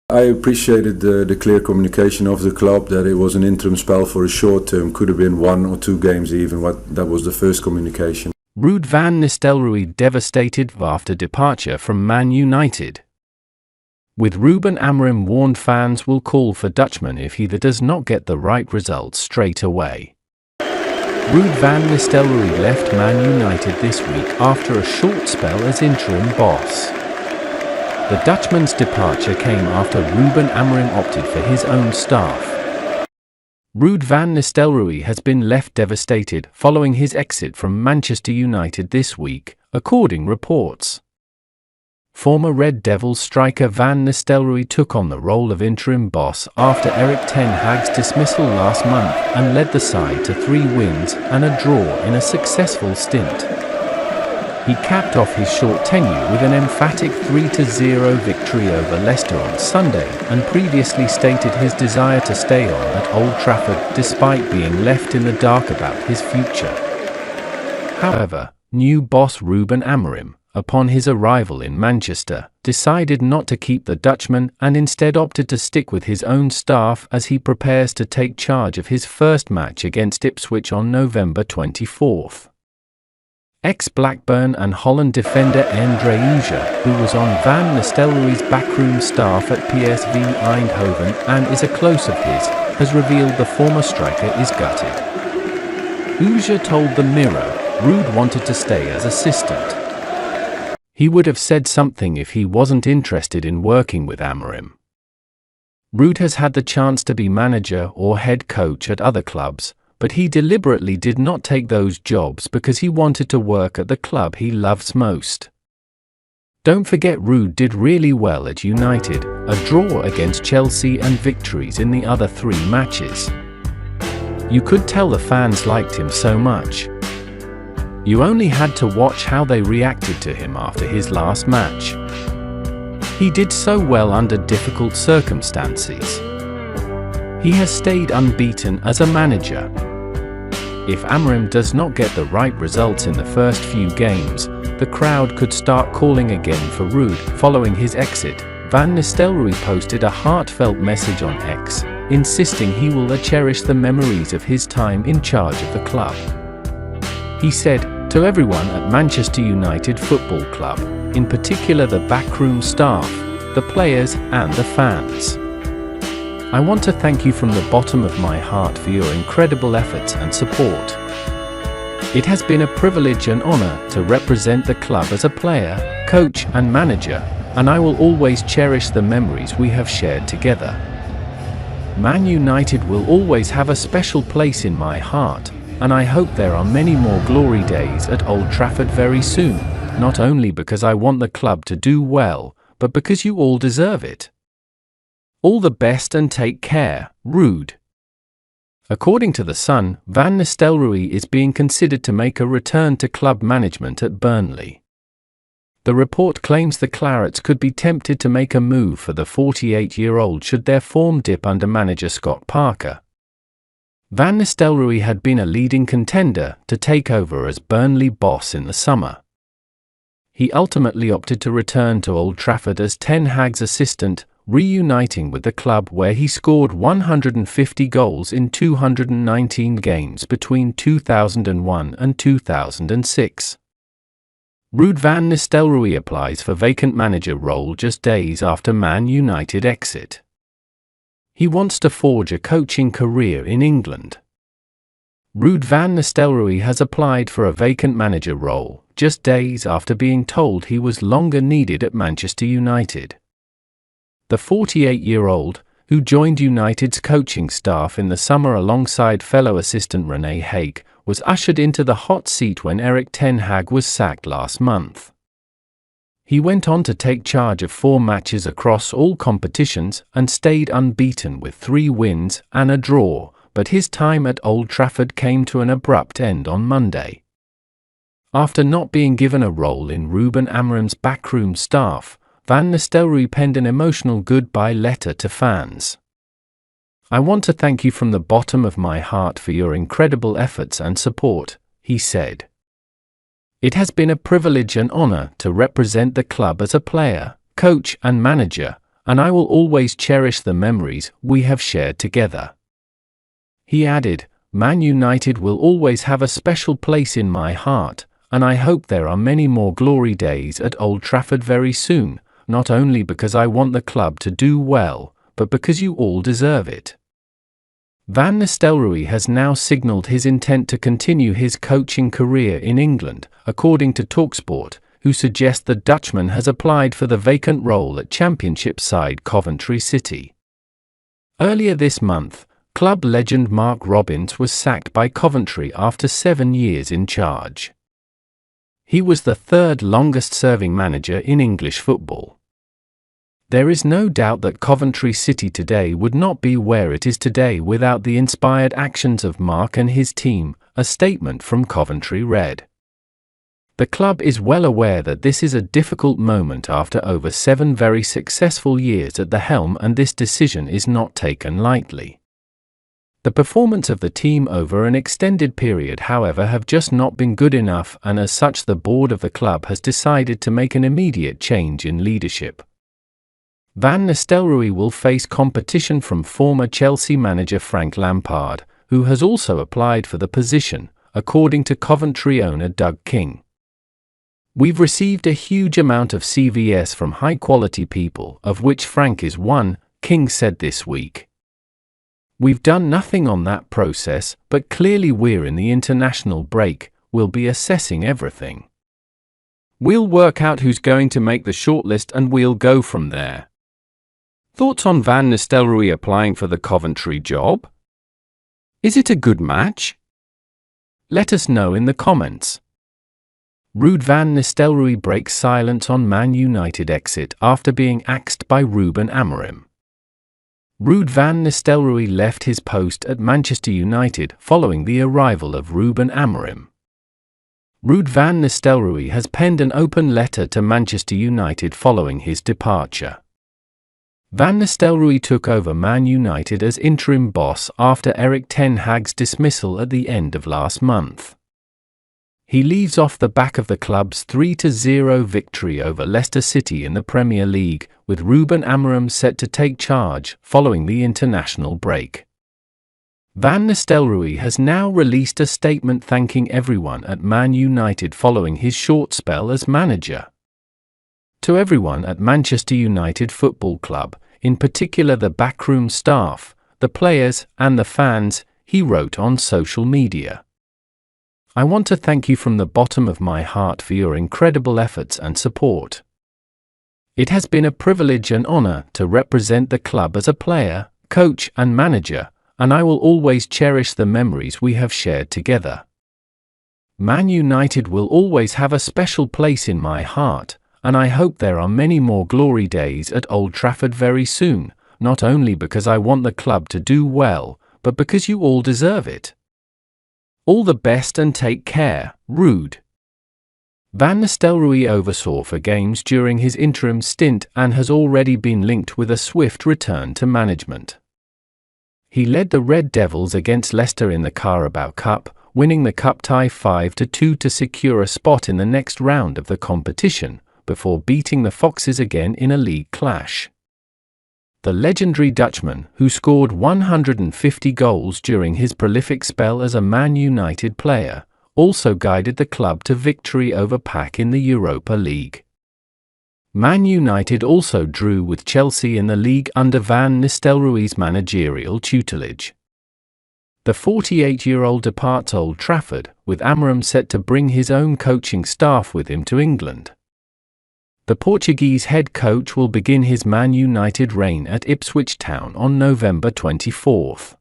I appreciated the clear communication of the club that it was an interim spell for a short term, could have been 1 or 2 games even. That was the first communication. Ruud van Nistelrooy devastated after departure from Man United. With Ruben Amorim warned fans will call for Dutchman if he does not get the right results straight away. Ruud van Nistelrooy left Man United this week after a short spell as interim boss. The Dutchman's departure came after Ruben Amorim opted for his own staff. Ruud van Nistelrooy has been left devastated following his exit from Manchester United this week, according reports. Former Red Devils striker Van Nistelrooy took on the role of interim boss after Erik ten Hag's dismissal last month and led the side to 3 wins and a draw in a successful stint. He capped off his short tenure with an emphatic 3-0 victory over Leicester on Sunday and previously stated his desire to stay on at Old Trafford despite being left in the dark about his future. However, new boss Ruben Amorim, upon his arrival in Manchester, decided not to keep the Dutchman and instead opted to stick with his own staff as he prepares to take charge of his first match against Ipswich on November 24th. Ex-Blackburn and Holland defender Andre Uja, who was on Van Nistelrooy's backroom staff at PSV Eindhoven and is a close of his, has revealed the former striker is gutted. Uja told the Mirror, Ruud wanted to stay as assistant. He would have said something if he wasn't interested in working with Amorim. Ruud has had the chance to be manager or head coach at other clubs, but he deliberately did not take those jobs because he wanted to work at the club he loves most. Don't forget Ruud did really well at United, a draw against Chelsea and victories in the other 3 matches. You could tell the fans liked him so much. You only had to watch how they reacted to him after his last match. He did so well under difficult circumstances. He has stayed unbeaten as a manager. If Amorim does not get the right results in the first few games, the crowd could start calling again for Ruud. Following his exit, Van Nistelrooy posted a heartfelt message on X, insisting he will cherish the memories of his time in charge of the club. He said, "To everyone at Manchester United Football Club, in particular the backroom staff, the players and the fans. I want to thank you from the bottom of my heart for your incredible efforts and support. It has been a privilege and honor to represent the club as a player, coach and manager, and I will always cherish the memories we have shared together. Man United will always have a special place in my heart, and I hope there are many more glory days at Old Trafford very soon, not only because I want the club to do well, but because you all deserve it. All the best and take care, Ruud." According to The Sun, Van Nistelrooy is being considered to make a return to club management at Burnley. The report claims the Clarets could be tempted to make a move for the 48-year-old should their form dip under manager Scott Parker. Van Nistelrooy had been a leading contender to take over as Burnley boss in the summer. He ultimately opted to return to Old Trafford as Ten Hag's assistant, reuniting with the club where he scored 150 goals in 219 games between 2001 and 2006. Ruud van Nistelrooy applies for vacant manager role just days after Man United exit. He wants to forge a coaching career in England. Ruud van Nistelrooy has applied for a vacant manager role just days after being told he was longer needed at Manchester United. The 48-year-old, who joined United's coaching staff in the summer alongside fellow assistant René Haake, was ushered into the hot seat when Erik ten Hag was sacked last month. He went on to take charge of 4 matches across all competitions and stayed unbeaten with 3 wins and a draw, but his time at Old Trafford came to an abrupt end on Monday. After not being given a role in Ruben Amorim's backroom staff, Van Nistelrooy penned an emotional goodbye letter to fans. "I want to thank you from the bottom of my heart for your incredible efforts and support," he said. "It has been a privilege and honor to represent the club as a player, coach and manager, and I will always cherish the memories we have shared together." He added, "Man United will always have a special place in my heart, and I hope there are many more glory days at Old Trafford very soon, not only because I want the club to do well, but because you all deserve it." Van Nistelrooy has now signalled his intent to continue his coaching career in England, according to TalkSport, who suggest the Dutchman has applied for the vacant role at Championship side Coventry City. Earlier this month, club legend Mark Robins was sacked by Coventry after 7 years in charge. He was the third longest-serving manager in English football. There is no doubt that Coventry City today would not be where it is today without the inspired actions of Mark and his team, a statement from Coventry read. The club is well aware that this is a difficult moment after over 7 very successful years at the helm, and this decision is not taken lightly. The performance of the team over an extended period, however, have just not been good enough, and as such the board of the club has decided to make an immediate change in leadership. Van Nistelrooy will face competition from former Chelsea manager Frank Lampard, who has also applied for the position, according to Coventry owner Doug King. "We've received a huge amount of CVs from high-quality people, of which Frank is one," King said this week. "We've done nothing on that process, but clearly we're in the international break, we'll be assessing everything. We'll work out who's going to make the shortlist and we'll go from there." Thoughts on Van Nistelrooy applying for the Coventry job? Is it a good match? Let us know in the comments. Ruud van Nistelrooy breaks silence on Man United exit after being axed by Ruben Amorim. Ruud van Nistelrooy left his post at Manchester United following the arrival of Ruben Amorim. Ruud van Nistelrooy has penned an open letter to Manchester United following his departure. Van Nistelrooy took over Man United as interim boss after Erik ten Hag's dismissal at the end of last month. He leaves off the back of the club's 3-0 victory over Leicester City in the Premier League, with Ruben Amorim set to take charge following the international break. Van Nistelrooy has now released a statement thanking everyone at Man United following his short spell as manager. To everyone at Manchester United Football Club, in particular the backroom staff, the players, and the fans, he wrote on social media. "I want to thank you from the bottom of my heart for your incredible efforts and support. It has been a privilege and honor to represent the club as a player, coach, and manager, and I will always cherish the memories we have shared together. Man United will always have a special place in my heart, and I hope there are many more glory days at Old Trafford very soon, not only because I want the club to do well, but because you all deserve it. All the best and take care, Ruud." Van Nistelrooy oversaw 4 games during his interim stint and has already been linked with a swift return to management. He led the Red Devils against Leicester in the Carabao Cup, winning the cup tie 5-2 to secure a spot in the next round of the competition, before beating the Foxes again in a league clash. The legendary Dutchman, who scored 150 goals during his prolific spell as a Man United player, also guided the club to victory over PAOK in the Europa League. Man United also drew with Chelsea in the league under Van Nistelrooy's managerial tutelage. The 48-year-old departs Old Trafford, with Amorim set to bring his own coaching staff with him to England. The Portuguese head coach will begin his Man United reign at Ipswich Town on November 24.